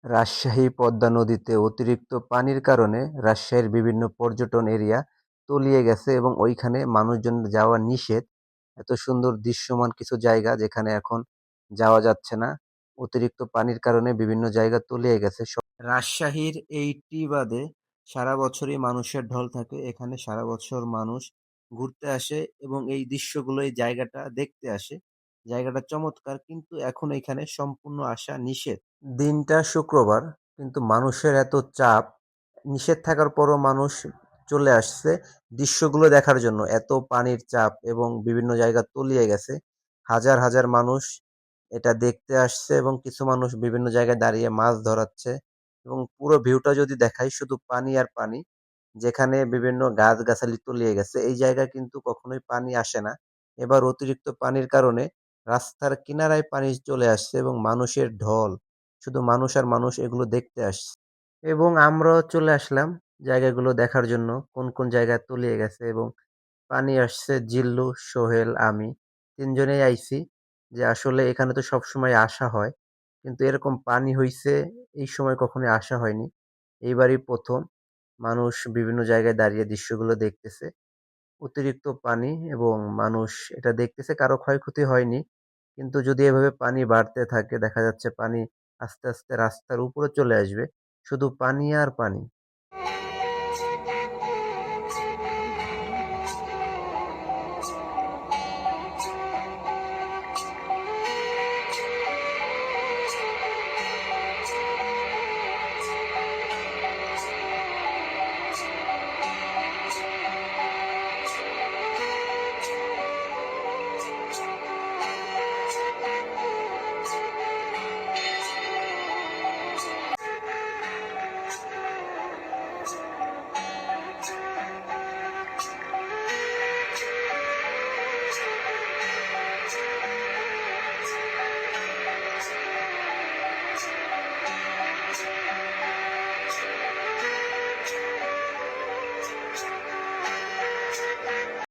রাজশাহী পদ্মা নদীতে অতিরিক্ত পানির কারণে রাজশাহীর বিভিন্ন পর্যটন এরিয়া তলিয়ে গেছে এবং ওইখানে মানুষজন যাওয়া নিষেধ। এত সুন্দর দৃশ্যমান কিছু জায়গা যেখানে এখন যাওয়া যাচ্ছে না। অতিরিক্ত পানির কারণে বিভিন্ন জায়গা তলিয়ে গেছে। রাজশাহীর এই টি বাদে সারা বছরই মানুষের ঢল থাকে। এখানে সারা বছর মানুষ ঘুরতে আসে এবং এই দৃশ্যগুলো, এই জায়গাটা দেখতে আসে। জায়গাটা চমৎকার, কিন্তু এখন এখানে সম্পূর্ণ আসা নিষেধ। দিনটা শুক্রবার, কিন্তু মানুষের এত চাপ, নিষেধ থাকার পরও মানুষ চলে আসছে দৃশ্যগুলো দেখার জন্য। এত পানির চাপ এবং বিভিন্ন জায়গা তলিয়ে গেছে। হাজার হাজার মানুষ এটা দেখতে আসছে এবং কিছু মানুষ বিভিন্ন জায়গায় দাঁড়িয়ে মাছ ধরাচ্ছে। এবং পুরো ভিউটা যদি দেখাই, শুধু পানি আর পানি। যেখানে বিভিন্ন গাছগাছালি তলিয়ে গেছে, এই জায়গায় কিন্তু কখনোই পানি আসে না। এবার অতিরিক্ত পানির কারণে রাস্তার কিনারায় পানি চলে আসছে এবং মানুষের ঢল, শুধু মানুষ আর মানুষ এগুলো দেখতে আসছে। এবং আমরাও চলে আসলাম জায়গাগুলো দেখার জন্য, কোন কোন জায়গায় তলিয়ে গেছে এবং পানি আসছে। জিল্লু, সোহেল, আমি তিনজনেই আইছি। যে আসলে এখানে তো সবসময় আসা হয়, কিন্তু এরকম পানি হইছে এই সময় কখনোই আসা হয়নি। এইবারই প্রথম মানুষ বিভিন্ন জায়গায় দাঁড়িয়ে দৃশ্যগুলো দেখতেছে। অতিরিক্ত পানি এবং মানুষ এটা দেখতেছে, কারো ক্ষয়ক্ষতি হয়নি। কিন্তু যদি এভাবে পানি বাড়তে থাকে, দেখা যাচ্ছে পানি আস্তে আস্তে রাস্তার উপরে চলে আসবে, শুধু পানি আর পানি।